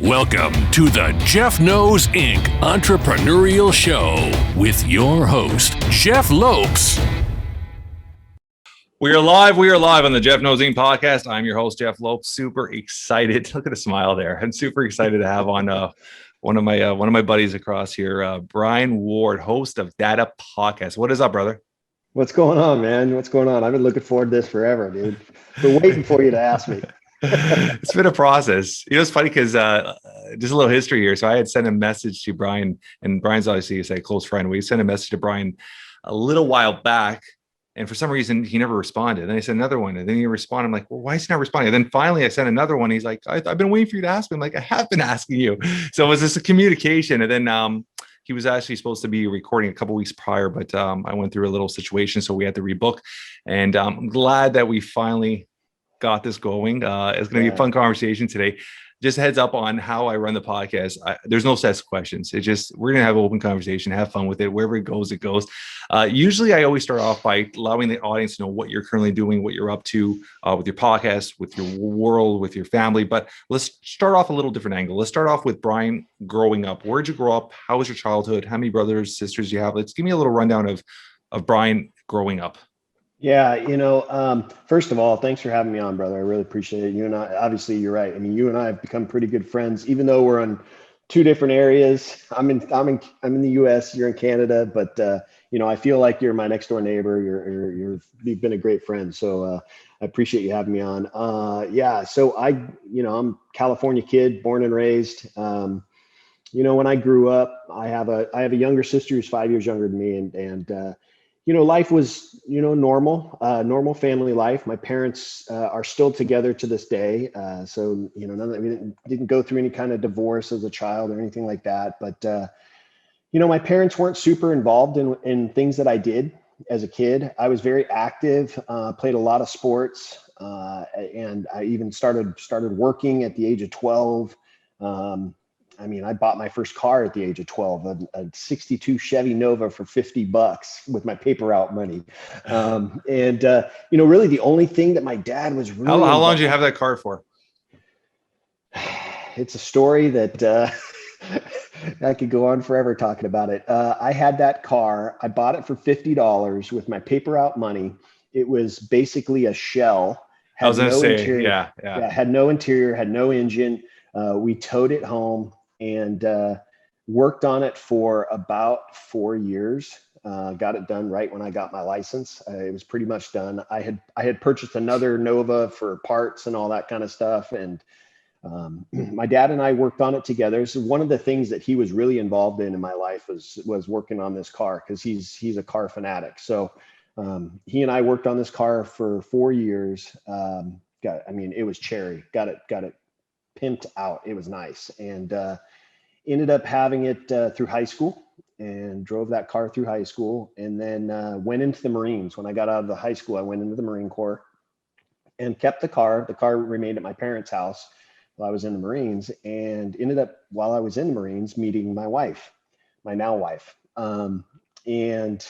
Welcome to the Jeff Knows Inc. Entrepreneurial Show with your host, Jeff Lopes. We are live on the Jeff Knows Inc. podcast. I'm your host, Jeff Lopes. Super excited. Look at the smile there. I'm super excited to have on one of my buddies across here, Bryan Ward, host of DadUp Podcast. What is up, brother? What's going on, man? What's going on? I've been looking forward to this forever, dude. Been waiting for you to ask me. It's been a process. You know, it's funny because just a little history here. So I had sent a message to Bryan, and Bryan's obviously a close friend. We sent a message to Bryan a little while back, and for some reason he never responded. Then I sent another one, and then he responded. I'm like, well, why is he not responding? And then finally I sent another one. He's like, I've been waiting for you to ask me. I'm like, I have been asking you. So it was just a communication. And then he was actually supposed to be recording a couple weeks prior, but I went through a little situation, so we had to rebook. And I'm glad that we finally got this going. It's going to be a fun conversation today. Just a heads up on how I run the podcast. There's no set questions. It's just, we're going to have an open conversation, have fun with it. Wherever it goes, it goes. Usually I always start off by allowing the audience to know what you're currently doing, what you're up to with your podcast, with your world, with your family. But let's start off a little different angle. Let's start off with Bryan growing up. Where'd you grow up? How was your childhood? How many brothers, sisters do you have? Let's give me a little rundown of Bryan growing up. Yeah, first of all, thanks for having me on, brother. I really appreciate it. You and I, obviously, you're right. I mean, you and I have become pretty good friends, even though we're in two different areas. I'm in the U.S. You're in Canada, but I feel like you're my next door neighbor. You've been a great friend, so I appreciate you having me on. So I'm California kid, born and raised. When I grew up, I have a younger sister who's 5 years younger than me, and life was, normal family life. My parents are still together to this day. So, we didn't go through any kind of divorce as a child or anything like that. But, my parents weren't super involved in things that I did as a kid. I was very active, played a lot of sports, and I even started working at the age of 12. I bought my first car at the age of 12, a 62 Chevy Nova for $50 with my paper out money. Really the only thing that my dad was really— How long did you have that car for? It's a story that I could go on forever talking about it. I had that car. I bought it for $50 with my paper out money. It was basically a shell. I was going to say, interior. Yeah, had no interior, had no engine. We towed it home and worked on it for about 4 years. Got it done right when I got my license. It was pretty much done. I had purchased another Nova for parts and all that kind of stuff. And my dad and I worked on it together. So one of the things that he was really involved in my life was working on this car, because he's a car fanatic. So he and I worked on this car for 4 years. It was cherry. Got it pimped out. It was nice, and ended up having it through high school, and drove that car through high school, and then went into the Marines. When I got out of the high school, I went into the Marine Corps and kept the car. The car remained at my parents' house while I was in the Marines, and ended up, while I was in the Marines, meeting my wife, my now wife. And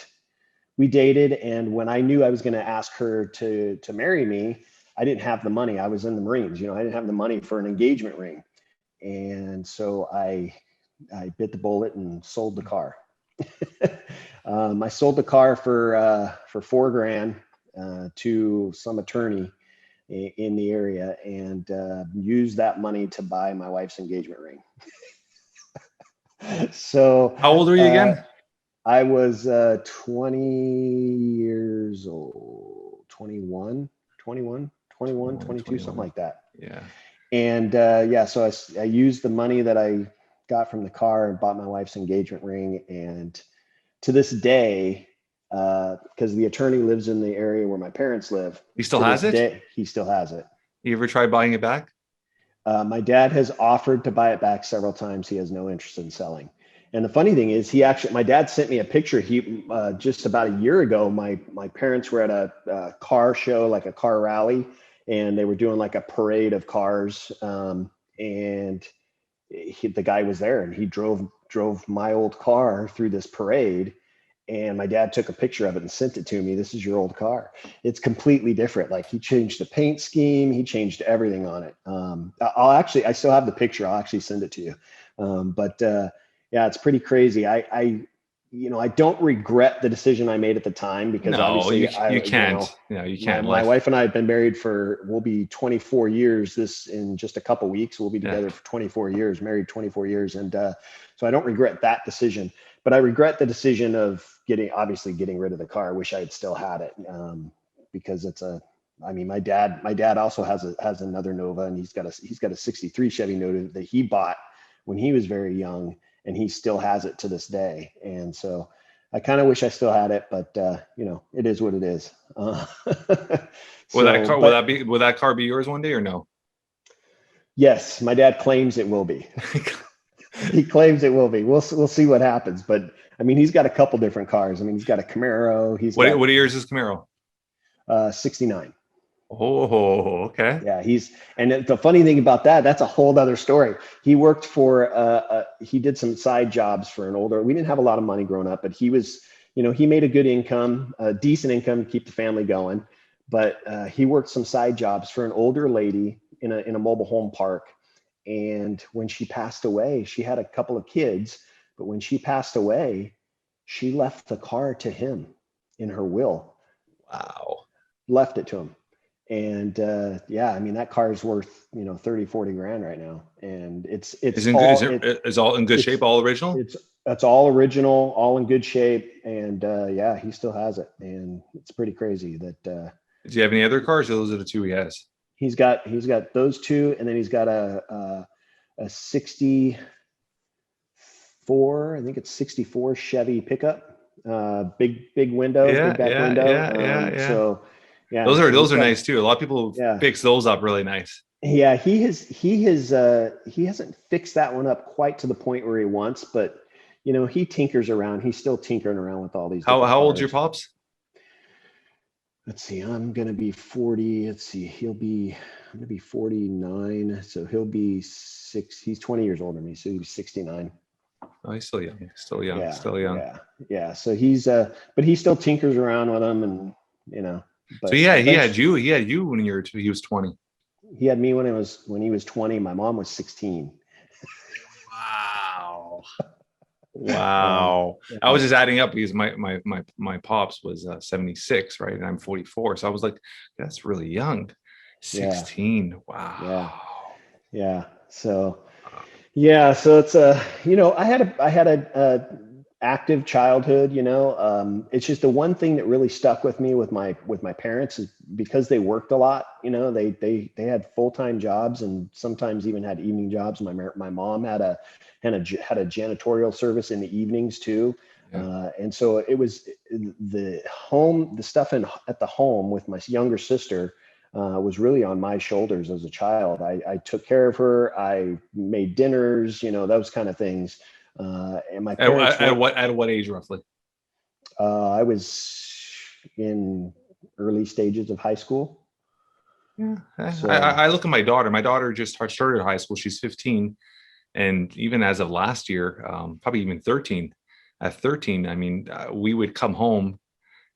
we dated, and when I knew I was going to ask her to marry me, I didn't have the money. I was in the Marines, I didn't have the money for an engagement ring. And so I bit the bullet and sold the car. I sold the car for $4,000 to some attorney in the area, and used that money to buy my wife's engagement ring. So how old were you again? I was 20 years old, 21, 22, something like that. Yeah. And so I used the money that I got from the car and bought my wife's engagement ring. And to this day, because the attorney lives in the area where my parents live. He still has it? He still has it. You ever try buying it back? My dad has offered to buy it back several times. He has no interest in selling. And the funny thing is, my dad sent me a picture. Just about a year ago, my parents were at a car show, like a car rally, and they were doing like a parade of cars. And the guy was there, and he drove my old car through this parade. And my dad took a picture of it and sent it to me. This is your old car. It's completely different. Like, he changed the paint scheme. He changed everything on it. I still have the picture. I'll actually send it to you. Yeah, it's pretty crazy. I don't regret the decision I made at the time, because obviously you can't. You can't. My wife and I have been married we'll be 24 years in just a couple weeks. We'll be together for 24 years, married 24 years. And so I don't regret that decision, but I regret the decision of getting rid of the car. I wish I had still had it, because my dad also has another Nova, and he's got a 63 Chevy Nova that he bought when he was very young, and he still has it to this day. And so I kind of wish I still had it, but it is what it is. Will that car be yours one day or no? Yes, my dad claims it will be. He claims it will be. We'll see what happens. But I mean, he's got a couple different cars. I mean, he's got a Camaro. What year is his Camaro? 69. Oh, okay. Yeah, and the funny thing about that's a whole other story. He worked he did some side jobs for we didn't have a lot of money growing up, but he was, he made a good income, a decent income to keep the family going. But he worked some side jobs for an older lady in a mobile home park. And when she passed away, she had a couple of kids, but when she passed away, she left the car to him in her will. Wow. Left it to him. And that car is worth 30, 40 grand right now, and it's all in good shape, all original. It's all original, all in good shape, and he still has it, and it's pretty crazy that. Does he have any other cars? Or those are the two he has. He's got those two, and then he's got a 64, I think it's 64 Chevy pickup, big window, big back window. So. Yeah, those are nice too. A lot of people fix those up really nice. Yeah, he hasn't fixed that one up quite to the point where he wants, but he tinkers around. He's still tinkering around with all these. How old's your pops? Let's see. I'm gonna be 40. Let's see. I'm gonna be 49. So he'll be He's 20 years older than me, so he'll be 69. Oh, he's still young. Still young. Yeah. So but he still tinkers around with them, and But so he had you when he was 20. He had me when he was 20. My mom was 16. Wow. I was just adding up because my pops was 76, right? And I'm 44. So I was like, that's really young. 16. Yeah. Wow. Yeah. So it's I had a active childhood. It's just the one thing that really stuck with me with my parents is because they worked a lot. They had full-time jobs and sometimes even had evening jobs. My mom had a janitorial service in the evenings too. Yeah. And so it was the stuff at the home with my younger sister was really on my shoulders as a child. I took care of her. I made dinners, those kind of things. And my parents at what age roughly? I was in early stages of high school. Yeah. So, I look at my daughter. My daughter just started high school. She's 15. And even as of last year, probably even 13. At 13, I mean, we would come home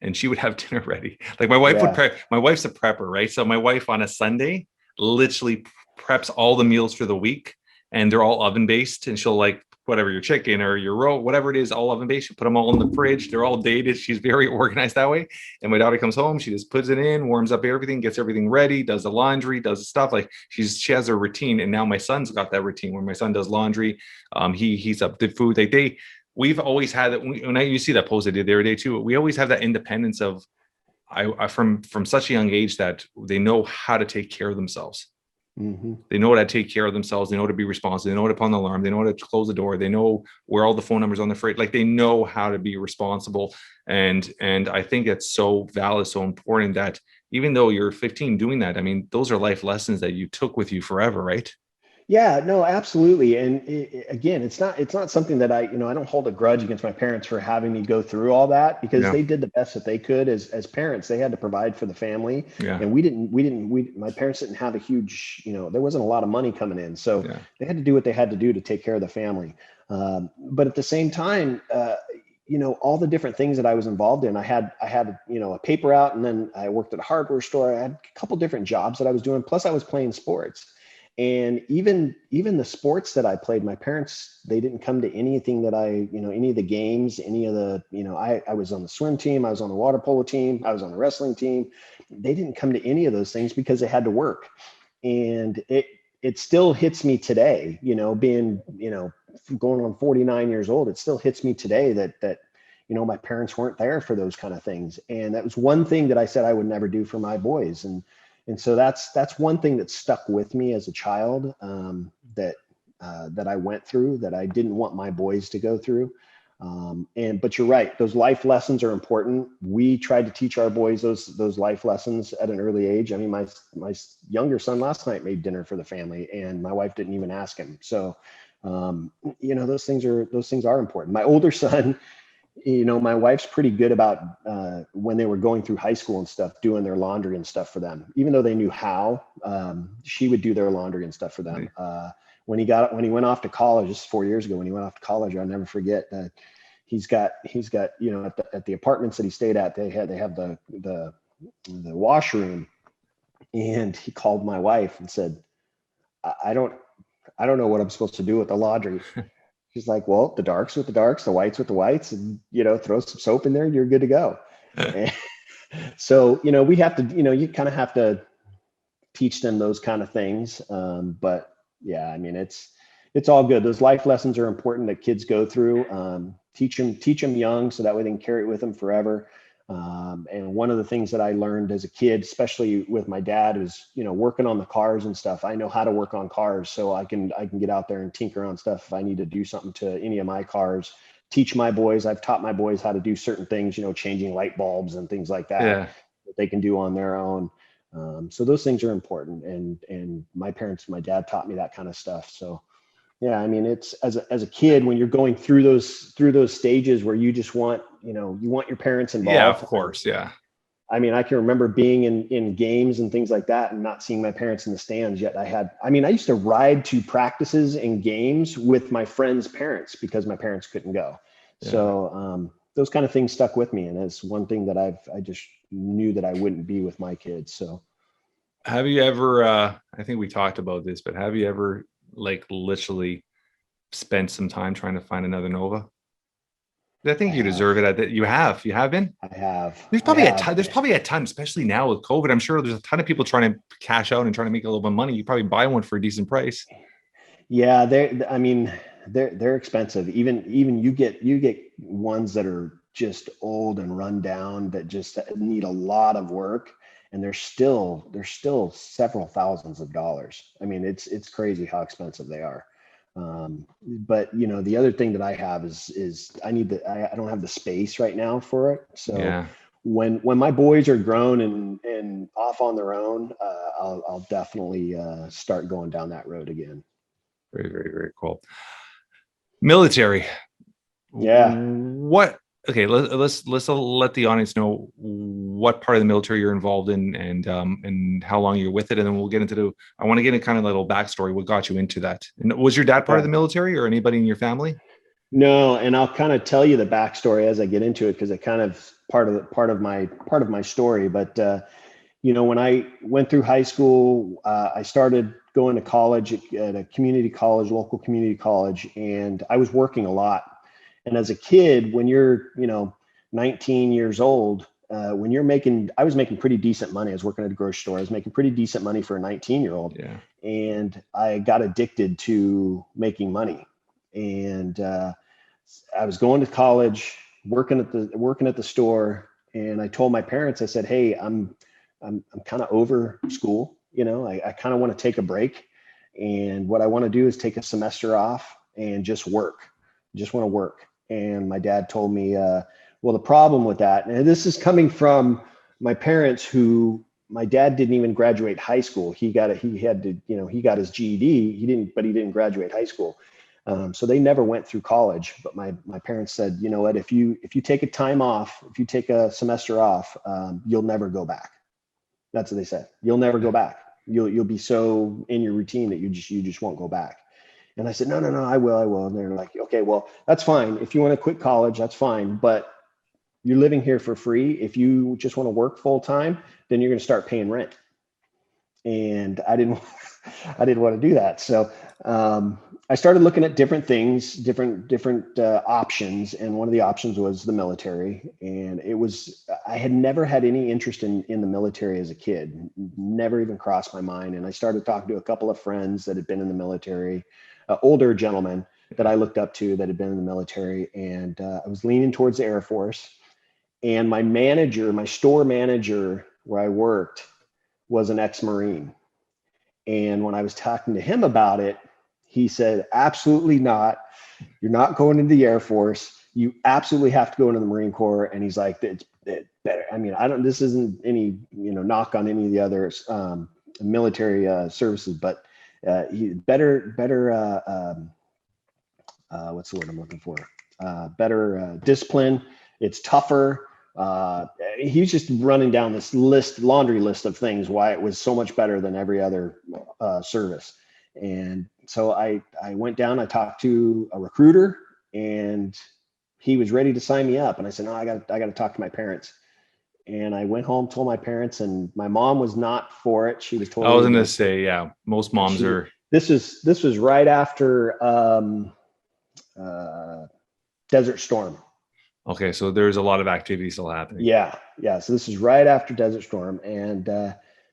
and she would have dinner ready. Like my wife would prep. My wife's a prepper, right? So my wife on a Sunday literally preps all the meals for the week, and they're all oven based. And she'll whatever, your chicken or your roll, whatever it is, all oven based. You put them all in the fridge. They're all dated. She's very organized that way. And my daughter comes home, she just puts it in, warms up everything, gets everything ready, does the laundry, does the stuff. She has her routine. And now my son's got that routine where my son does laundry. He's up to food. We've always had that. You see that post I did the other day too. We always have that independence of, from such a young age that they know how to take care of themselves. Mm-hmm. They know how to take care of themselves. They know how to be responsible. They know how to put on the alarm. They know how to close the door. They know where all the phone numbers on the fridge. They know how to be responsible. And I think it's so valid, so important that even though you're 15 doing that, I mean, those are life lessons that you took with you forever, right? Yeah, no, absolutely. And again, it's not something that I don't hold a grudge against my parents for having me go through all that, because they did the best that they could as parents. They had to provide for the family. Yeah. And my parents didn't have a huge, there wasn't a lot of money coming in. So they had to do what they had to do to take care of the family. But at the same time, all the different things that I was involved in. I had, a paper out, and then I worked at a hardware store. I had a couple different jobs that I was doing. Plus I was playing sports. And even the sports that I played, my parents, they didn't come to anything that any of the games, any of the, I was on the swim team, I was on the water polo team, I was on the wrestling team. They didn't come to any of those things because they had to work. And it still hits me today, being, going on 49 years old, it still hits me today that my parents weren't there for those kind of things. And that was one thing that I said I would never do for my boys. And so that's one thing that stuck with me as a child, that I went through, that I didn't want my boys to go through. But you're right, those life lessons are important. We tried to teach our boys those life lessons at an early age. I mean, my younger son last night made dinner for the family, and my wife didn't even ask him. So, those things are important. My older son, my wife's pretty good about when they were going through high school and stuff, doing their laundry and stuff for them. Even though they knew how, she would do their laundry and stuff for them. When he went off to college, just 4 years ago, when he went off to college, I'll never forget that he's got at the apartments that he stayed at, they have the washroom, and he called my wife and said, I don't know what I'm supposed to do with the laundry. She's like, well, the darks with the darks, the whites with the whites, and, throw some soap in there and you're good to go. So, we have to, you kind of have to teach them those kind of things. But yeah, I mean, it's all good. Those life lessons are important that kids go through. Teach them young, so that way they can carry it with them forever. And one of the things that I learned as a kid, especially with my dad, is, working on the cars and stuff. I know how to work on cars, so I can get out there and tinker on stuff if I need to do something to any of my cars. Teach my boys. I've taught my boys how to do certain things, changing light bulbs and things like that, that they can do on their own. So those things are important. And my dad taught me that kind of stuff. So yeah, I mean, it's as a kid, when you're going through those stages where you just want, you want your parents involved. Yeah, of course. Yeah. I mean, I can remember being in games and things like that and not seeing my parents in the stands yet. I used to ride to practices and games with my friends' parents because my parents couldn't go. Yeah. So those kind of things stuck with me. And it's one thing that I just knew that I wouldn't be with my kids. So have you ever, I think we talked about this, but have you ever literally spent some time trying to find another Nova? I think you deserve it. You have been. I have. There's probably a ton, especially now with COVID. I'm sure there's a ton of people trying to cash out and trying to make a little bit of money. You probably buy one for a decent price. Yeah, they're expensive. Even you get ones that are just old and run down that just need a lot of work, and they're still several thousands of dollars. I mean, it's crazy how expensive they are. But the other thing that I have is I don't have the space right now for it. So yeah. When my boys are grown and off on their own, I'll definitely start going down that road again. Very, very, very cool. Military. Yeah. Okay, let's let the audience know what part of the military you're involved in and how long you're with it, and then we'll get into I want to get a kind of little backstory. What got you into that? And was your dad part of the military or anybody in your family? No, and I'll kind of tell you the backstory as I get into it because it kind of part of my story. But when I went through high school, I started going to college at a local community college, and I was working a lot. And as a kid, when you're, 19 years old, I was making pretty decent money. I was working at a grocery store. I was making pretty decent money for a 19-year-old. Yeah. And I got addicted to making money. And I was going to college, working at the store. And I told my parents, I said, hey, I'm kind of over school. I kind of want to take a break. And what I want to do is take a semester off and just work. Just want to work. And my dad told me, well, the problem with that, and this is coming from my parents who, my dad didn't even graduate high school. He got his GED. He didn't graduate high school. So they never went through college. But my parents said, you know what, if you take a time off, if you take a semester off, you'll never go back. That's what they said. You'll never go back. You'll be so in your routine that you just won't go back. And I said, no, I will. And they're like, okay, well, that's fine. If you want to quit college, that's fine. But you're living here for free. If you just want to work full time, then you're going to start paying rent. And I didn't want to do that. So I started looking at different things, different options. And one of the options was the military. And I had never had any interest in the military as a kid, never even crossed my mind. And I started talking to a couple of friends that had been in the military, older gentlemen that I looked up to that had been in the military. And I was leaning towards the Air Force. And my store manager where I worked was an ex-Marine. And when I was talking to him about it, he said, absolutely not. You're not going into the Air Force. You absolutely have to go into the Marine Corps. And he's like, it's better. I mean, this isn't any, knock on any of the other military services, but better, what's the word I'm looking for? Better discipline. It's tougher. He's just running down this laundry list of things why it was so much better than every other service. And so I went down, I talked to a recruiter, and he was ready to sign me up. And I said, no, I got to talk to my parents. And I went home, told my parents, and my mom was not for it. She was totally. I was going to say, yeah, most moms are. This was right after Desert Storm. Okay, so there's a lot of activity still happening. Yeah. So this is right after Desert Storm, and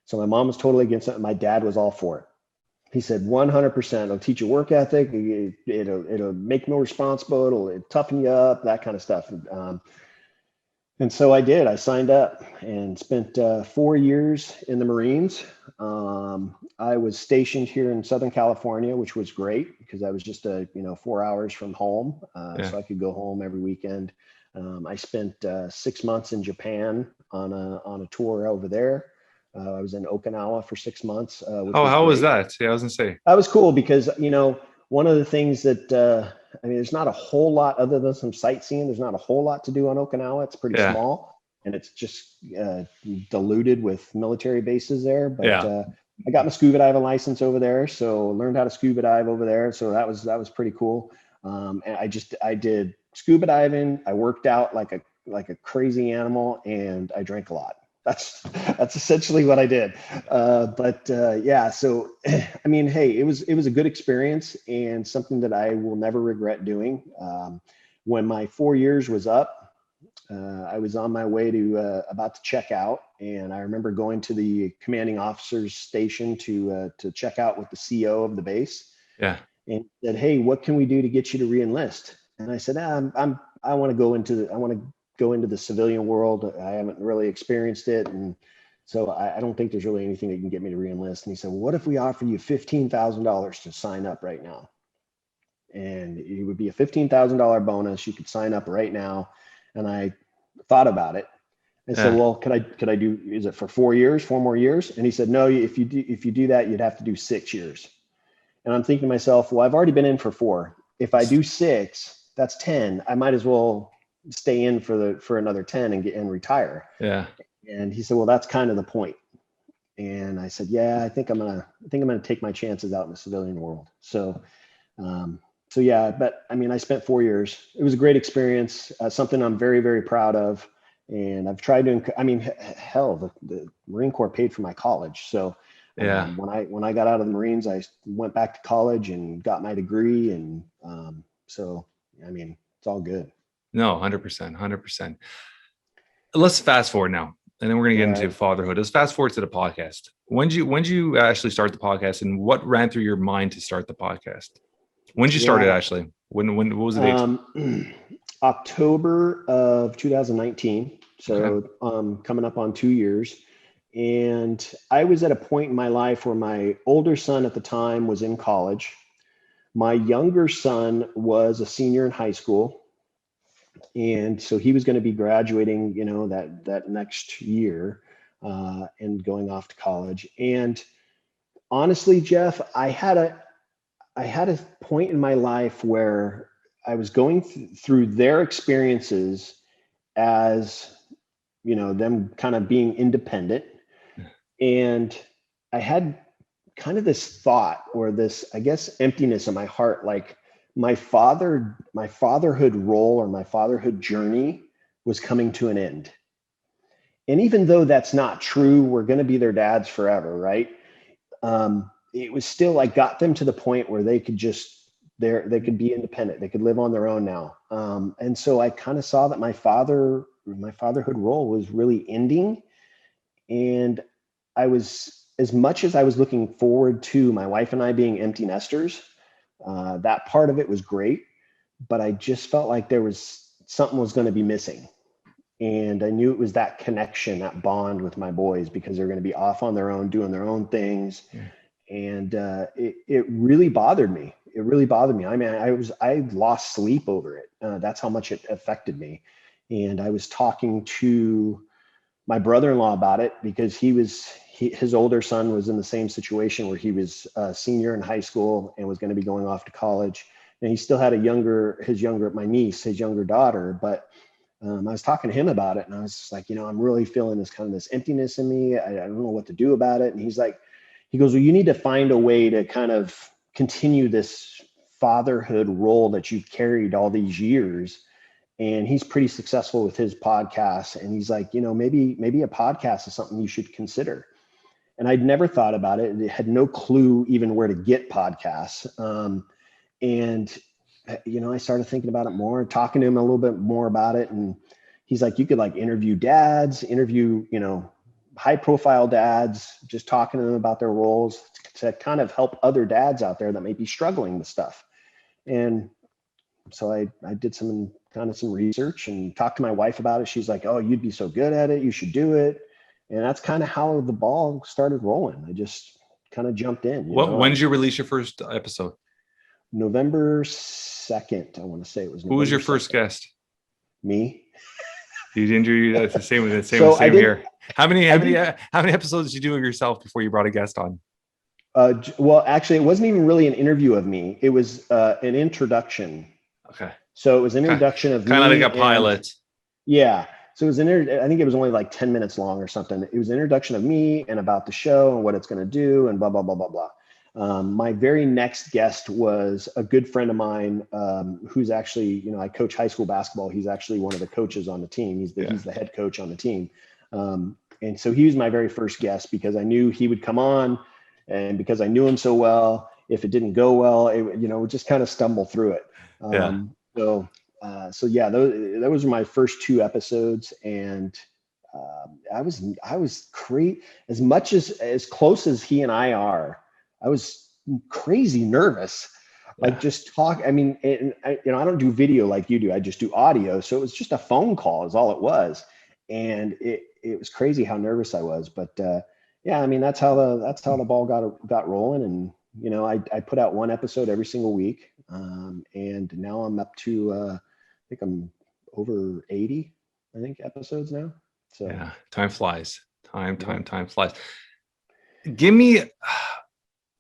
so my mom was totally against it. My dad was all for it. He said 100%. It'll teach you work ethic. It'll make you more responsible. It'll toughen you up. That kind of stuff. And so I did. I signed up and spent 4 years in the Marines. I was stationed here in Southern California, which was great because I was just 4 hours from home, so I could go home every weekend. I spent 6 months in Japan on a tour over there. I was in Okinawa for 6 months. How was that? Yeah, I was gonna say that was cool because one of the things that there's not a whole lot other than some sightseeing. There's not a whole lot to do on Okinawa. It's pretty small, and it's just diluted with military bases there. But I got my scuba diving license over there, so learned how to scuba dive over there. So that was pretty cool. And I did scuba diving. I worked out like a crazy animal, and I drank a lot. That's essentially what I did. So I mean, hey, it was a good experience and something that I will never regret doing. When my 4 years was up, I was on my way to about to check out, and I remember going to the commanding officer's station to check out with the CO of the base. Yeah. And said, hey, what can we do to get you to re-enlist? And I said, I want to go into the civilian world. I haven't really experienced it. And so I don't think there's really anything that can get me to re-enlist. And he said, well, what if we offer you $15,000 to sign up right now? And it would be a $15,000 bonus. You could sign up right now. And I thought about it. I said, well, could I do, is it for 4 years, 4 more years? And he said, no, if you do that, you'd have to do 6 years. And I'm thinking to myself, well, I've already been in for 4. If I do 6, that's 10. I might as well stay in for another 10 and retire. Yeah. And he said, well, that's kind of the point. And I said, yeah, I think I'm gonna take my chances out in the civilian world. So yeah, but I mean, I spent 4 years. It was a great experience, something I'm very, very proud of. And I've tried to, the Marine Corps paid for my college. So when I got out of the Marines, I went back to college and got my degree. And so, I mean, it's all good. No, 100%. Let's fast forward now, and then we're going to get into fatherhood. Let's fast forward to the podcast. When did you actually start the podcast, and what ran through your mind to start the podcast? When did you start it actually? What was the date? October of 2019. So coming up on 2 years. And I was at a point in my life where my older son at the time was in college. My younger son was a senior in high school. And so he was going to be graduating, that next year and going off to college. And honestly, Jeff, I had a point in my life where I was going through their experiences as, them kind of being independent. And I had kind of this thought or this, I guess, emptiness in my heart, like my fatherhood role or my fatherhood journey was coming to an end. And even though that's not true, we're going to be their dads forever, right? It was still, I got them to the point where they could they could be independent. They could live on their own now. And so I kind of saw that my fatherhood role was really ending. And as much as I was looking forward to my wife and I being empty nesters, that part of it was great, but I just felt like something was going to be missing. And I knew it was that connection, that bond with my boys, because they're going to be off on their own, doing their own things. Yeah. And it really bothered me. It really bothered me. I mean, I lost sleep over it. That's how much it affected me. And I was talking to my brother-in-law about it because his older son was in the same situation where he was a senior in high school and was going to be going off to college. And he still had his younger daughter, but I was talking to him about it, and I was just like, I'm really feeling this emptiness in me. I don't know what to do about it. And he goes, well, you need to find a way to kind of continue this fatherhood role that you've carried all these years. And he's pretty successful with his podcast. And he's like, maybe a podcast is something you should consider. And I'd never thought about it. I had no clue even where to get podcasts. I started thinking about it more, talking to him a little bit more about it. And he's like, you could interview dads, high profile dads, just talking to them about their roles to kind of help other dads out there that may be struggling with stuff. And so I did some research and talked to my wife about it. She's like, oh, you'd be so good at it. You should do it. And that's kind of how the ball started rolling. I just kind of jumped in. When did you release your first episode? November 2nd, I want to say it was. Who was your first guest? Me. You didn't do that the same here. How many episodes did you do of yourself before you brought a guest on? Well, actually, it wasn't even really an interview of me. It was an introduction. Okay. So it was an introduction of kind of like a pilot. Yeah. So it was I think it was only like 10 minutes long or something. It was an introduction of me and about the show and what it's going to do and blah, blah, blah, blah, blah. My very next guest was a good friend of mine who's actually, I coach high school basketball. He's actually one of the coaches on the team. He's the head coach on the team. And so he was my very first guest because I knew he would come on, and because I knew him so well. If it didn't go well, we just kind of stumble through it. So yeah, those were my first 2 episodes, and I was crazy. As much as close as he and I are, I was crazy nervous. Like just talk. I mean, I don't do video like you do. I just do audio. So it was just a phone call is all it was. And it was crazy how nervous I was. But yeah, I mean, that's how the ball got rolling. And, I put out 1 episode every single week. And now I'm up to, I think I'm over 80, episodes now. So yeah, time flies. Time flies. Give me,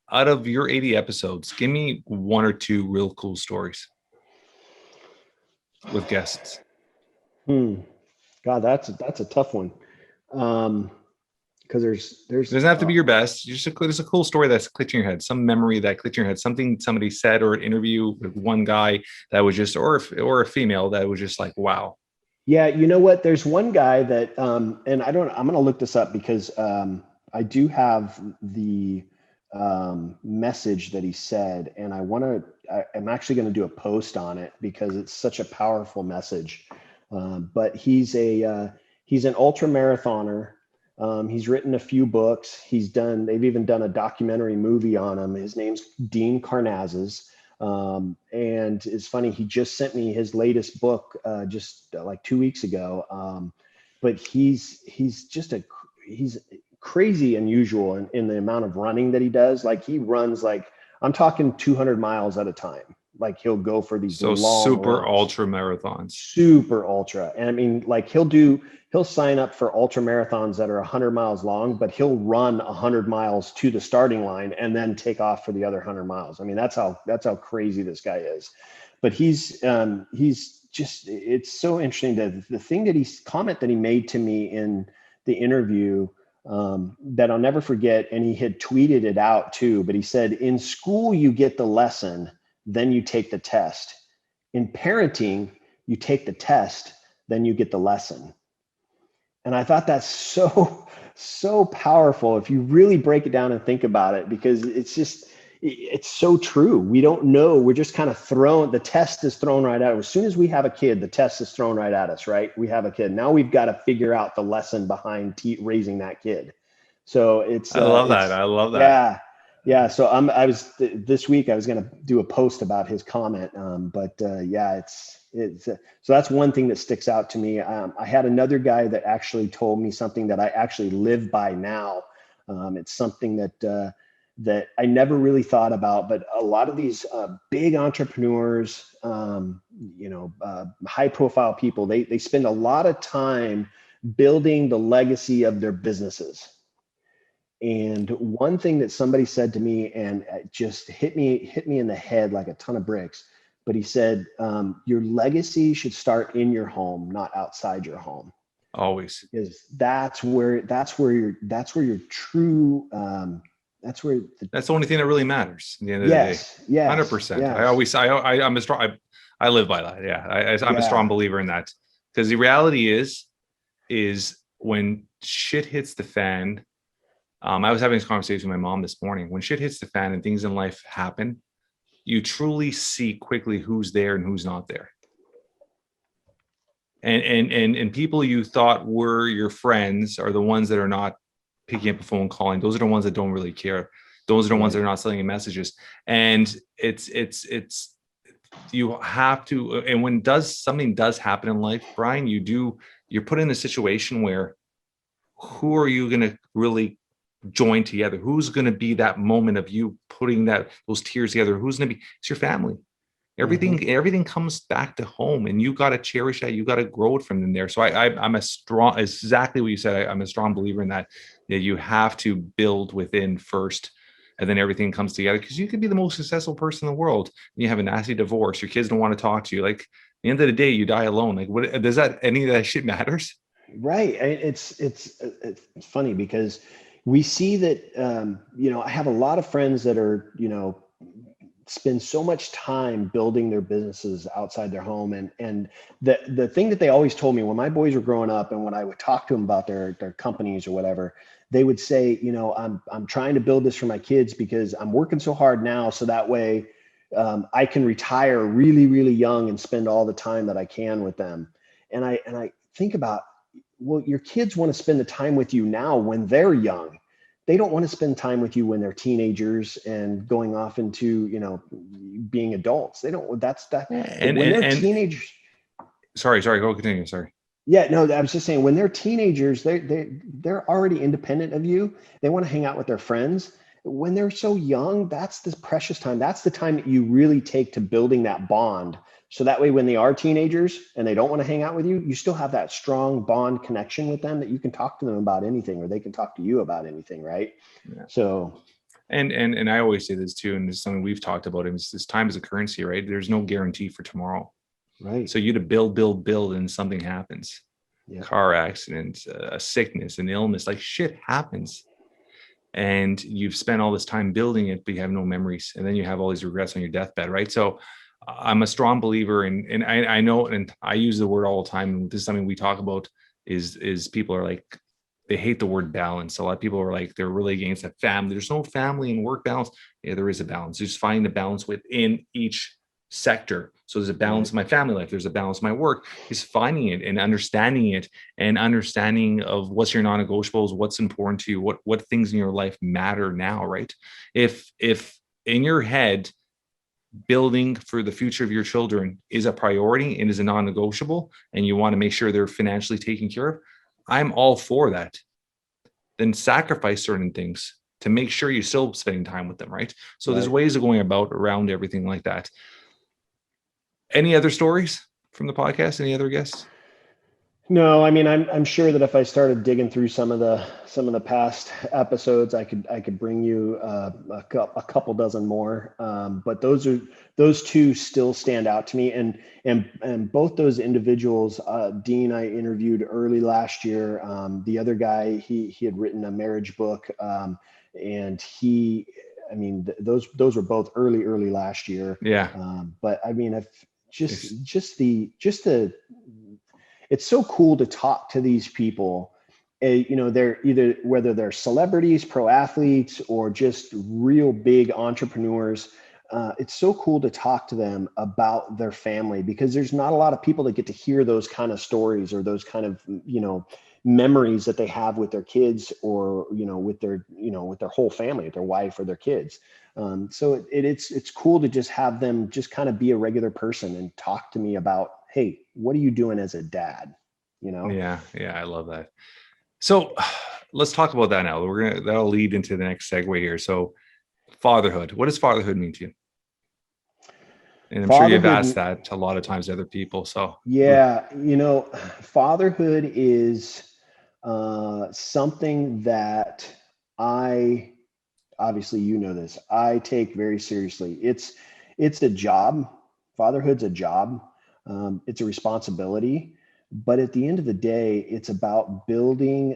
out of your 80 episodes, give me 1 or 2 real cool stories with guests. God, that's a tough one. Because there's doesn't have to be your best. There's a cool story that's clicked in your head, some memory that clicked in your head, something somebody said, or an interview with one guy that was just, or a female that was just like, wow. Yeah, you know what? There's one guy that, and I'm going to look this up because I do have the message that he said, and I'm actually going to do a post on it because it's such a powerful message. But he's an ultra marathoner. He's written a few books. They've even done a documentary movie on him. His name's Dean Karnazes. And it's funny, he just sent me his latest book, just like 2 weeks ago. But he's crazy unusual in the amount of running that he does. Like he runs, I'm talking 200 miles at a time. Like he'll go for these long super runs. ultra marathons. Super ultra. And I mean, like he'll sign up for ultra marathons that are 100 miles long, but he'll run 100 miles to the starting line and then take off for the other 100 miles. I mean, that's how crazy this guy is. But he's just, it's so interesting that the thing that comment that he made to me in the interview, that I'll never forget. And he had tweeted it out too, but he said, in school, you get the lesson, then you take the test. In parenting, you take the test, then you get the lesson. And I thought that's so powerful if you really break it down and think about it, because it's so true. We don't know. We're just kind of the test is thrown right at us. As soon as we have a kid, the test is thrown right at us, right? We have a kid. Now we've got to figure out the lesson behind raising that kid. So I love that. Yeah. Yeah. So this week I was going to do a post about his comment. So that's one thing that sticks out to me. I had another guy that actually told me something that I actually live by now. It's something that I never really thought about, but a lot of these big entrepreneurs, high profile people, they spend a lot of time building the legacy of their businesses. And one thing that somebody said to me, and it just hit me in the head like a ton of bricks, but he said, your legacy should start in your home, not outside your home. Always. Because that's where your true, that's the only thing that really matters at the end of the day. Yes. 100%. I live by that. Yeah. I'm a strong believer in that, because the reality is when shit hits the fan. I was having this conversation with my mom this morning. When shit hits the fan and things in life happen, you truly see quickly who's there and who's not there. And people you thought were your friends are the ones that are not picking up the phone calling. Those are the ones that don't really care. Those are the ones that are not sending you messages. And it's you have to, and when something does happen in life, Bryan, you're put in a situation where who are you going to really join together? Who's going to be that moment of you putting those tears together? Who's going to be? It's your family. Everything comes back to home, and you got to cherish that. You got to grow it from in there. So I'm exactly what you said. I'm a strong believer in that you have to build within first, and then everything comes together, because you could be the most successful person in the world and you have a nasty divorce. Your kids don't want to talk to you. Like, at the end of the day, you die alone. Like, what does that? Any of that shit matters? Right. It's funny because we see that, I have a lot of friends that are, spend so much time building their businesses outside their home. And the thing that they always told me when my boys were growing up, and when I would talk to them about their companies or whatever, they would say, I'm trying to build this for my kids because I'm working so hard now. So that way I can retire really, really young and spend all the time that I can with them. And I think about, well, your kids want to spend the time with you now when they're young. They don't want to spend time with you when they're teenagers and going off into, being adults. They don't, when they're teenagers. Sorry, go continue. Sorry. Yeah, no, I was just saying when they're teenagers, they're already independent of you. They want to hang out with their friends. When they're so young, that's the precious time. That's the time that you really take to building that bond. So that way, when they are teenagers and they don't want to hang out with you, you still have that strong bond connection with them that you can talk to them about anything, or they can talk to you about anything. Right. Yeah. So. And I always say this too, and this is something we've talked about, is this time is a currency, right? There's no guarantee for tomorrow. Right. So you to build, and something happens. Yeah. Car accident, a sickness, an illness, like shit happens. And you've spent all this time building it, but you have no memories. And then you have all these regrets on your deathbed, right? So I'm a strong believer in, and I know, and I use the word all the time, and this is something we talk about, is people are like, they hate the word balance. A lot of people are like, they're really against that family. There's no family and work balance. Yeah, there is a balance. Just find the balance within each sector. So there's a balance in my family life. There's a balance in my work. Is finding it and understanding it, and understanding of what's your non-negotiables, what's important to you, what things in your life matter now, right? If in your head, building for the future of your children is a priority and is a non-negotiable, and you want to make sure they're financially taken care of, I'm all for that. Then sacrifice certain things to make sure you're still spending time with them, right? So there's ways of going around everything like that. Any other stories from the podcast? Any other guests? No, I mean, I'm sure that if I started digging through some of the past episodes, I could bring you a couple dozen more. But those two still stand out to me, and both those individuals, Dean, I interviewed early last year. The other guy, he had written a marriage book, and I mean, those were both early last year. Yeah. But I mean, if It's- just the it's so cool to talk to these people. They're either, whether they're celebrities, pro athletes, or just real big entrepreneurs. It's so cool to talk to them about their family, because there's not a lot of people that get to hear those kind of stories, or those kind of, memories that they have with their kids, or, with their whole family, their wife or their kids. So it's cool to just have them just kind of be a regular person and talk to me about, hey, what are you doing as a dad? Yeah. I love that. So let's talk about that now. That'll lead into the next segue here. So fatherhood, what does fatherhood mean to you? And I'm sure you've asked Fatherhood, that a lot of times to other people. So yeah, fatherhood is something that I, obviously, this, I take very seriously. It's a job. Fatherhood's a job. It's a responsibility. But at the end of the day, it's about building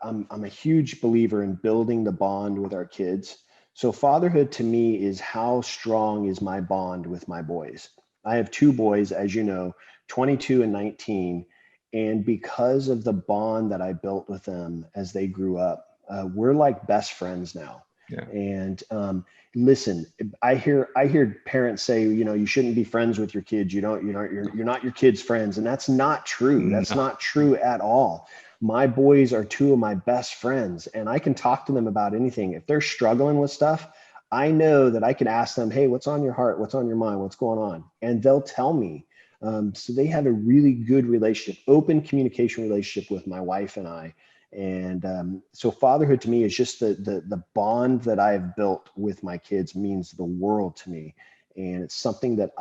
I'm a huge believer in building the bond with our kids. So fatherhood to me is, how strong is my bond with my boys? I have two boys, as you know, 22 and 19. And because of the bond that I built with them as they grew up, we're like best friends now. yeah. And listen, I hear parents say, you shouldn't be friends with your kids. You're not your kids' friends. And that's not true. That's No. not true at all. My boys are two of my best friends, and I can talk to them about anything. If they're struggling with stuff, I know that I can ask them, hey, what's on your heart? What's on your mind? What's going on? And they'll tell me. So they have a really good relationship, open communication relationship with my wife and I. And so fatherhood to me is just the bond that I have built with my kids means the world to me. And it's something that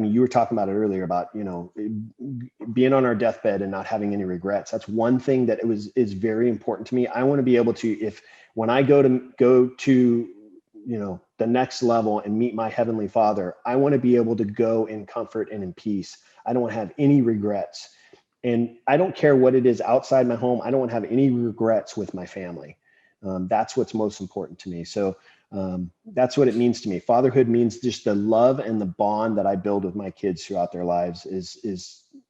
you were talking about it earlier about, being on our deathbed and not having any regrets. That's one thing that is very important to me. I want to be able to, when I go to, the next level and meet my heavenly Father, I want to be able to go in comfort and in peace. I don't want to have any regrets. And I don't care what it is outside my home. I don't want to have any regrets with my family. That's what's most important to me. So that's what it means to me. Fatherhood means just the love and the bond that I build with my kids throughout their lives is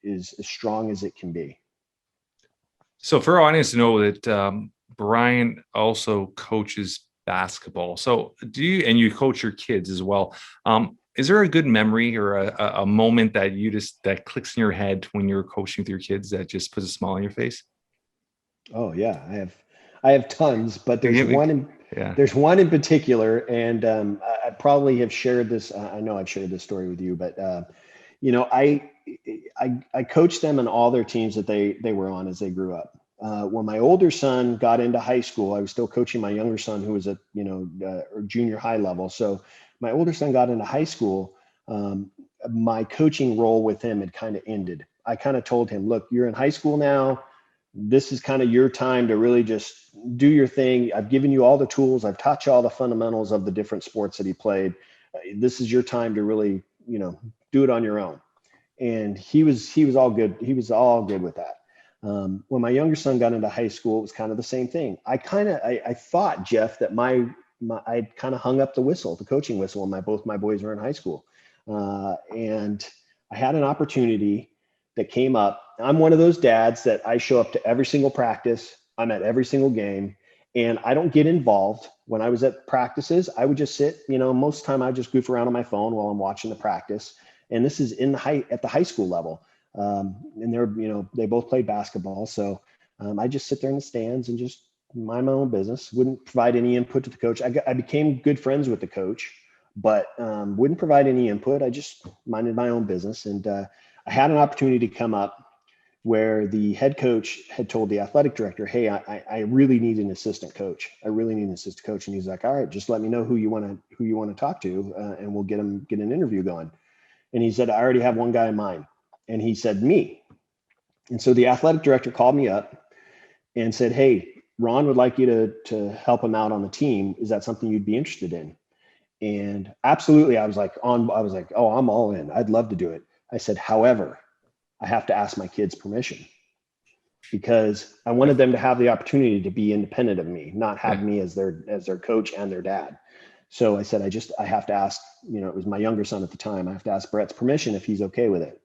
as strong as it can be. So for our audience to know that Bryan also coaches basketball. So and you coach your kids as well. Is there a good memory or a moment that that clicks in your head when you're coaching with your kids that just puts a smile on your face? Oh yeah, I have tons, but there's one in particular, and I probably have shared this. I know I've shared this story with you, but I coached them in all their teams that they were on as they grew up. When my older son got into high school, I was still coaching my younger son, who was at junior high level. So my older son got into high school. My coaching role with him had kind of ended. I kind of told him, look, you're in high school now. This is kind of your time to really just do your thing. I've given you all the tools. I've taught you all the fundamentals of the different sports that he played. This is your time to really, do it on your own. And he was all good. He was all good with that. When my younger son got into high school, it was kind of the same thing. I thought, Jeff, that I'd kind of hung up the coaching whistle when both my boys were in high school. And I had an opportunity that came up. I'm one of those dads that I show up to every single practice. I'm at every single game, and I don't get involved. When I was at practices, I would just sit, most of the time I just goof around on my phone while I'm watching the practice. And this is at the high school level. And they both played basketball. So I just sit there in the stands and just mind my own business. Wouldn't provide any input to the coach. I became good friends with the coach, but wouldn't provide any input. I just minded my own business. And I had an opportunity to come up where the head coach had told the athletic director, hey, I really need an assistant coach. I really need an assistant coach. And he's like, all right, just let me know who you want to talk to, and we'll get an interview going. And he said, I already have one guy in mind. And he said, me. And so the athletic director called me up and said, "Hey, Ron would like you to help him out on the team. Is that something you'd be interested in?" And absolutely, I was like, "Oh, I'm all in. I'd love to do it." I said, "However, I have to ask my kids permission, because I wanted them to have the opportunity to be independent of me, not have me as their coach and their dad." So I said, I have to ask, it was my younger son at the time. I have to ask Brett's permission if he's okay with it.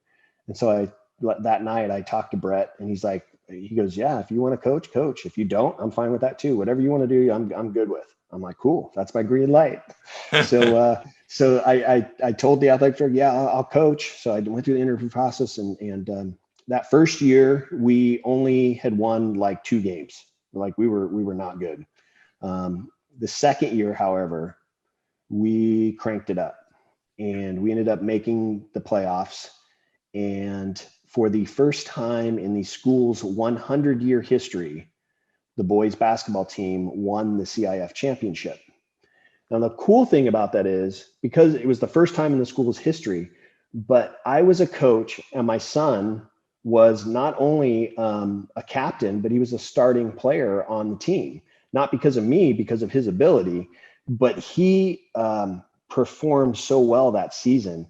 And so that night I talked to Brett, and he goes, "Yeah, if you want to coach. If you don't, I'm fine with that too. Whatever you want to do, I'm good with." I'm like, "Cool, that's my green light." So I told the athletic director, "Yeah, I'll coach." So I went through the interview process, and that first year we only had won like 2 games. Like we were not good. The second year, however, we cranked it up, and we ended up making the playoffs. And for the first time in the school's 100-year history, the boys basketball team won the CIF championship. Now, the cool thing about that is, because it was the first time in the school's history, but I was a coach, and my son was not only a captain, but he was a starting player on the team, not because of me, because of his ability, but he performed so well that season.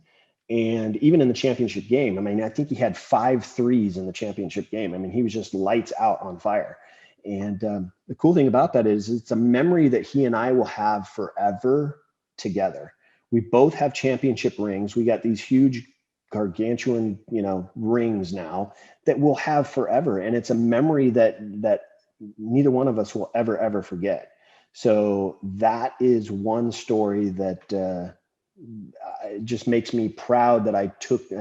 And even in the championship game, I think he had 5 threes in the championship game. He was just lights out on fire. And the cool thing about that is it's a memory that he and I will have forever together. We both have championship rings. We got these huge gargantuan, rings now that we'll have forever. And it's a memory that neither one of us will ever forget. So that is one story that it just makes me proud that I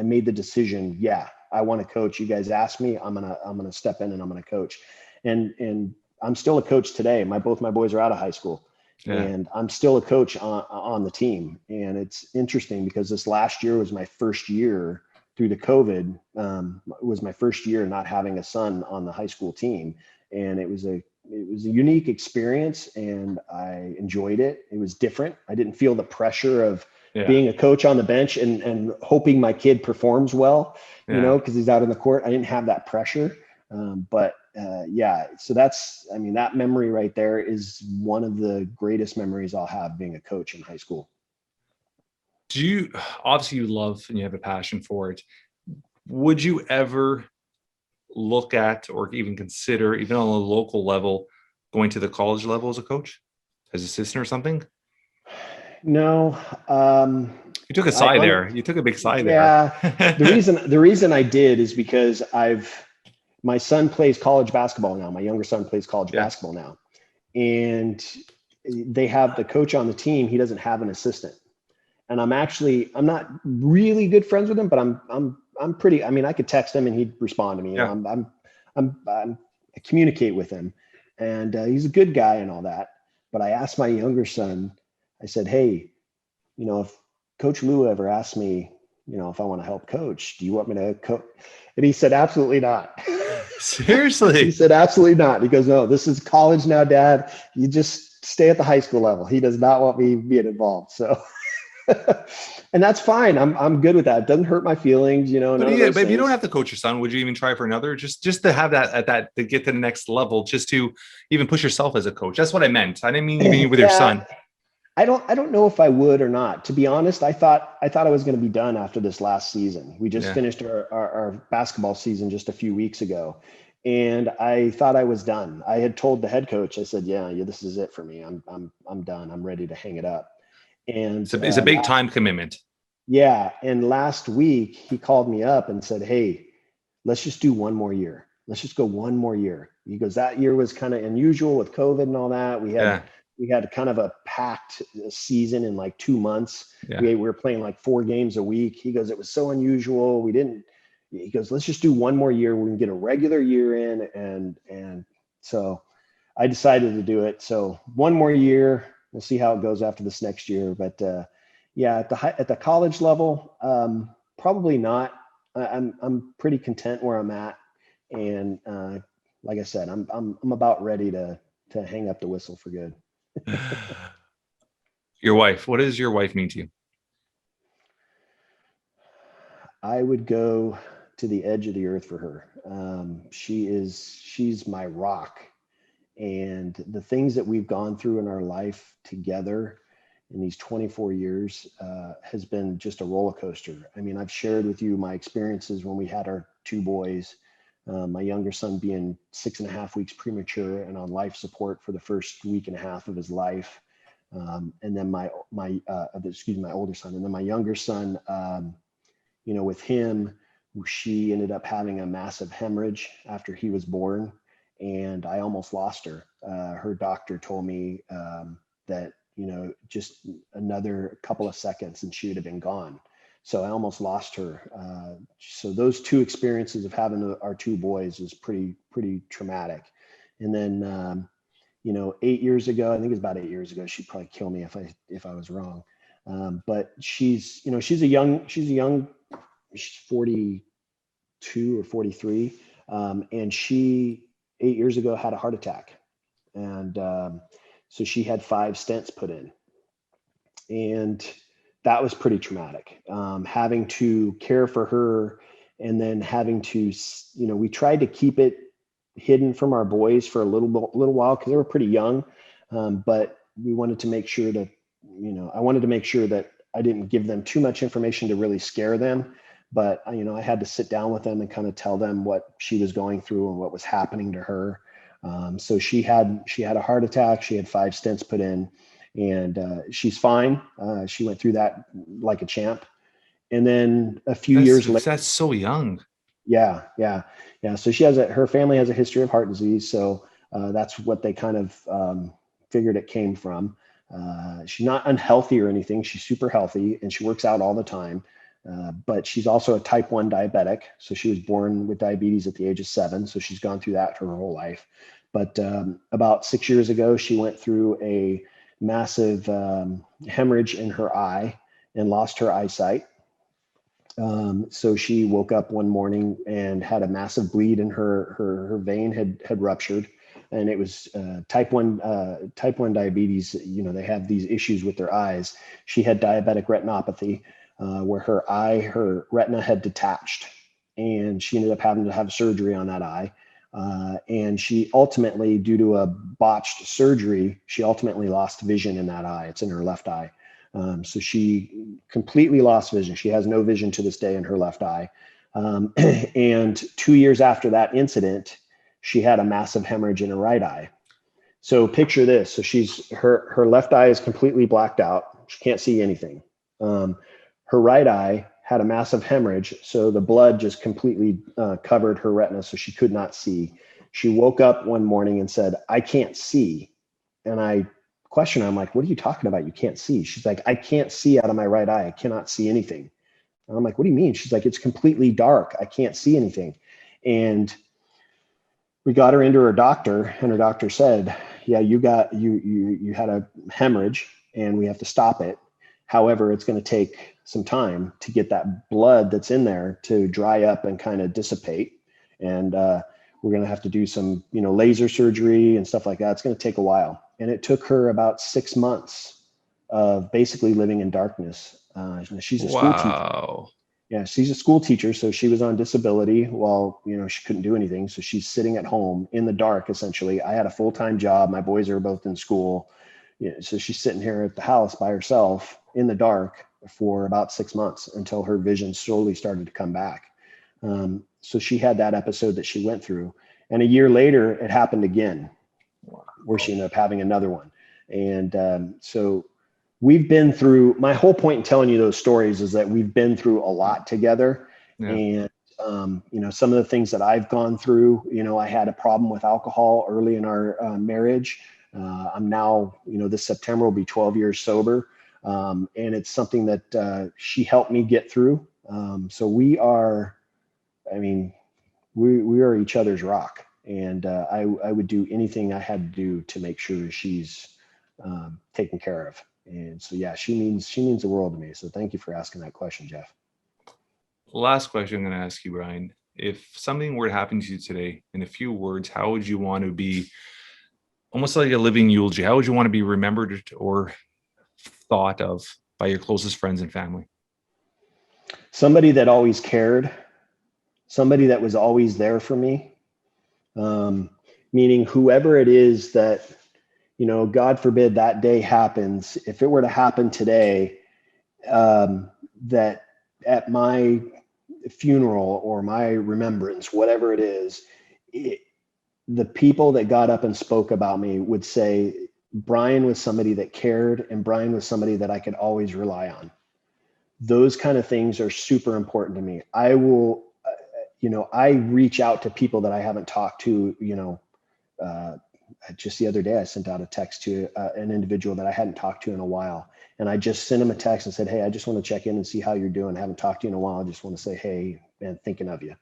made the decision. Yeah, I want to coach. You guys asked me, I'm gonna step in and I'm gonna coach. And I'm still a coach today. Both my boys are out of high school, and I'm still a coach on the team. And it's interesting because this last year was my first year through the COVID. It was my first year not having a son on the high school team, and it was a unique experience, and I enjoyed it. It was different. I didn't feel the pressure of being a coach on the bench and hoping my kid performs well, because he's out in the court. I didn't have that pressure. So that memory right there is one of the greatest memories I'll have being a coach in high school. Obviously you love and you have a passion for it. Would you ever look at, or even consider, even on a local level, going to the college level as a coach, as assistant or something? No. You took a side there. You took a big side there. Yeah. The reason I did is because my son plays college basketball now. My younger son plays college basketball now. And they have the coach on the team. He doesn't have an assistant. And I'm not really good friends with him, but I'm pretty, I could text him and he'd respond to me. I communicate with him, and he's a good guy and all that. But I asked my younger son, I said, "Hey, if Coach Lou ever asks me, if I want to help coach, do you want me to coach?" And he said, "Absolutely not." Seriously? He said, "Absolutely not." He goes, "No, this is college now, Dad. You just stay at the high school level." He does not want me being involved. So, and that's fine. I'm good with that. It doesn't hurt my feelings, But if you don't have to coach your son, would you even try for another? Just to have that to get to the next level, just to even push yourself as a coach. That's what I meant. I didn't mean even with your son. I don't know if I would or not. To be honest, I thought I was going to be done after this last season. We just finished our basketball season just a few weeks ago, and I thought I was done. I had told the head coach, I said, "Yeah, this is it for me. I'm done. I'm ready to hang it up." And it's a big time commitment. Yeah. And last week he called me up and said, "Hey, let's just do one more year. Let's just go one more year." He goes, "That year was kind of unusual with COVID and all that. We had kind of a packed season in like 2 months. Yeah. We were playing like 4 games a week." He goes, "It was so unusual. He goes, "Let's just do one more year. We can get a regular year in." And so I decided to do it. So one more year. We'll see how it goes after this next year. But at the college level, probably not. I'm pretty content where I'm at. And like I said, I'm about ready to hang up the whistle for good. Your wife, what does your wife mean to you? I would go to the edge of the earth for her. She's my rock. And the things that we've gone through in our life together in these 24 years has been just a roller coaster. I mean, I've shared with you my experiences when we had our two boys, my younger son being 6.5 weeks premature and on life support for the first week and a half of his life. And then my older son, and then my younger son, with him, she ended up having a massive hemorrhage after he was born, and I almost lost her. Her doctor told me that, just another couple of seconds and she would have been gone. So I almost lost her. So those two experiences of having our two boys is pretty traumatic. And then, 8 years ago, I think it was about 8 years ago, she'd probably kill me if I was wrong. But she's 42 or 43. And she 8 years ago had a heart attack. And so she had 5 stents put in. And that was pretty traumatic. Having to care for her, and then having to, we tried to keep it hidden from our boys for a little while because they were pretty young. But we wanted to make sure that, I wanted to make sure that I didn't give them too much information to really scare them. But, I had to sit down with them and kind of tell them what she was going through and what was happening to her. So she had a heart attack. She had 5 stents put in, and she's fine. She went through that like a champ. And then a few years later, that's so young. Yeah. So her family has a history of heart disease. So that's what they kind of figured it came from. She's not unhealthy or anything. She's super healthy and she works out all the time. But she's also a type 1 diabetic. So she was born with diabetes at the age of 7. So she's gone through that her whole life. But about 6 years ago, she went through a massive hemorrhage in her eye and lost her eyesight. So she woke up one morning and had a massive bleed in her vein had ruptured. And it was type 1 diabetes. They have these issues with their eyes. She had diabetic retinopathy, where her retina had detached, and she ended up having to have surgery on that eye. And she ultimately, due to a botched surgery, she ultimately lost vision in that eye. It's in her left eye. So she completely lost vision. She has no vision to this day in her left eye. And 2 years after that incident, she had a massive hemorrhage in her right eye. So picture this. So her left eye is completely blacked out. She can't see anything. Her right eye had a massive hemorrhage. So the blood just completely covered her retina. So she could not see. She woke up one morning and said, "I can't see." And I questioned her. I'm like, "What are you talking about? You can't see?" She's like, "I can't see out of my right eye. I cannot see anything." And I'm like, "What do you mean?" She's like, "It's completely dark. I can't see anything." And we got her into her doctor, and her doctor said, "Yeah, you had a hemorrhage and we have to stop it. However, it's going to take some time to get that blood that's in there to dry up and kind of dissipate. And we're going to have to do some, laser surgery and stuff like that. It's going to take a while." And it took her about 6 months of basically living in darkness. She's a school teacher. Yeah, she's a school teacher. So she was on disability while, she couldn't do anything. So she's sitting at home in the dark, essentially. I had a full-time job. My boys are both in school. So she's sitting here at the house by herself in the dark for about 6 months until her vision slowly started to come back. So she had that episode that she went through. And a year later, it happened again, where she ended up having another one. And so we've been through, my whole point in telling you those stories is that we've been through a lot together. Yeah. And, some of the things that I've gone through, I had a problem with alcohol early in our marriage. I'm now, this September will be 12 years sober. And it's something that she helped me get through. So we are each other's rock. And I would do anything I had to do to make sure she's taken care of. And so, yeah, she means the world to me. So thank you for asking that question, Jeff. Last question I'm going to ask you, Bryan. If something were to happen to you today, in a few words, how would you want to be, almost like a living eulogy, how would you want to be remembered or thought of by your closest friends and family? Somebody that always cared, somebody that was always there for me. Meaning whoever it is that, God forbid that day happens, if it were to happen today, that at my funeral or my remembrance, whatever it is, the people that got up and spoke about me would say, Bryan was somebody that cared, and Bryan was somebody that I could always rely on. Those kind of things are super important to me. I will, I reach out to people that I haven't talked to, just the other day, I sent out a text to an individual that I hadn't talked to in a while. And I just sent him a text and said, hey, I just want to check in and see how you're doing. I haven't talked to you in a while. I just want to say, hey, man, thinking of you.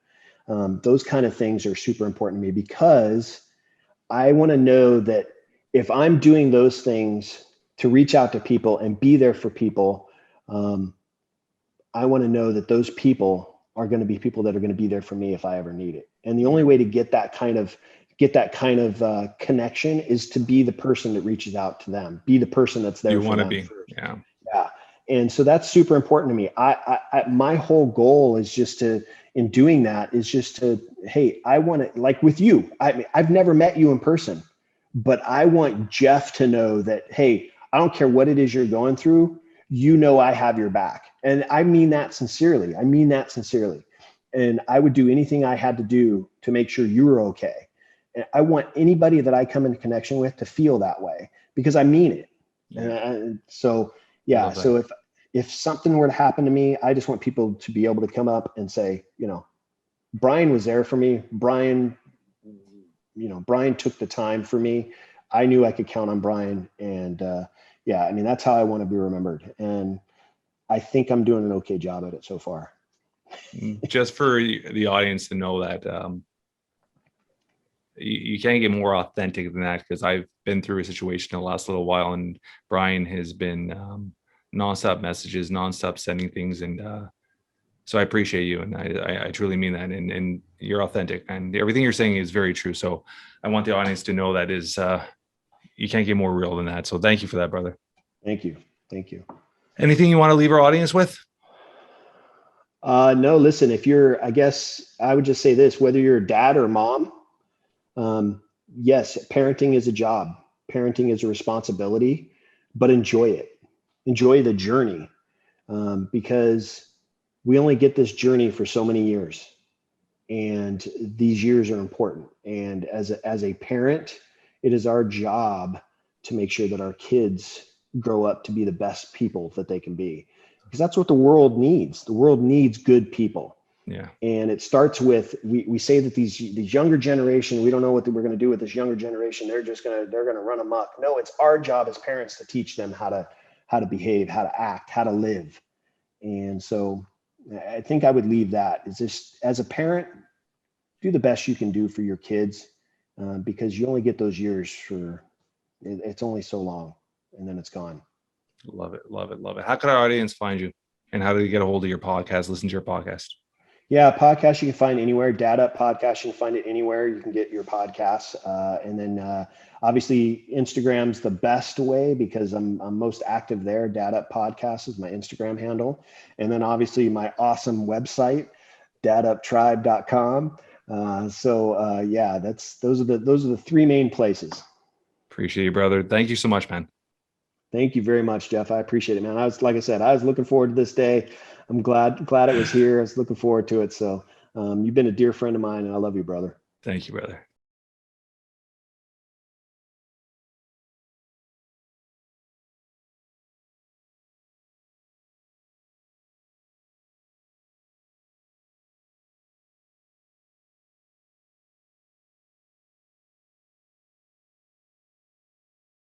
Those kind of things are super important to me, because I want to know that if I'm doing those things to reach out to people and be there for people, I want to know that those people are going to be people that are going to be there for me if I ever need it. And the only way to get that kind of connection is to be the person that reaches out to them, be the person that's there. You want to be. First. Yeah. And so that's super important to me. I my whole goal is just in doing that is just to, hey, I want to, like with you, I've never met you in person, but I want Jeff to know that, hey, I don't care what it is you're going through, I have your back. And I mean that sincerely. And I would do anything I had to do to make sure you were okay. And I want anybody that I come into connection with to feel that way, because I mean it. And so if something were to happen to me, I just want people to be able to come up and say, Bryan was there for me. Bryan took the time for me. I knew I could count on Bryan. And that's how I want to be remembered. And I think I'm doing an okay job at it so far. Just for the audience to know that you can't get more authentic than that, because I've been through a situation the last little while, and Bryan has been nonstop messages, nonstop sending things. And so I appreciate you. And I truly mean that. And you're authentic, and everything you're saying is very true. So I want the audience to know that is, you can't get more real than that. So thank you for that, brother. Thank you. Anything you want to leave our audience with? No, listen, I guess I would just say this, whether you're a dad or mom, yes, parenting is a job. Parenting is a responsibility, but enjoy it. Enjoy the journey, because we only get this journey for so many years, and these years are important. And as a parent, it is our job to make sure that our kids grow up to be the best people that they can be, because that's what the world needs. The world needs good people. Yeah. And it starts with, we say that these younger generation, we don't know what we're going to do with this younger generation. They're going to run amok. No, it's our job as parents to teach them how to behave, how to act, how to live. And so I think I would leave that. Is just, as a parent, do the best you can do for your kids, because you only get those years it's only so long, and then it's gone. Love it. How can our audience find you, and how do they get a hold of your podcast, listen to your podcast? Yeah, podcast you can find anywhere. DadUp Podcast, you can find it anywhere you can get your podcasts. And then obviously Instagram's the best way, because I'm most active there. DadUp Podcast is my Instagram handle. And then obviously my awesome website, daduptribe.com. Those are the three main places. Appreciate you, brother. Thank you so much, man. Thank you very much, Jeff. I appreciate it, man. Like I said, I was looking forward to this day. I'm glad it was here. I was looking forward to it. So you've been a dear friend of mine, and I love you, brother. Thank you, brother.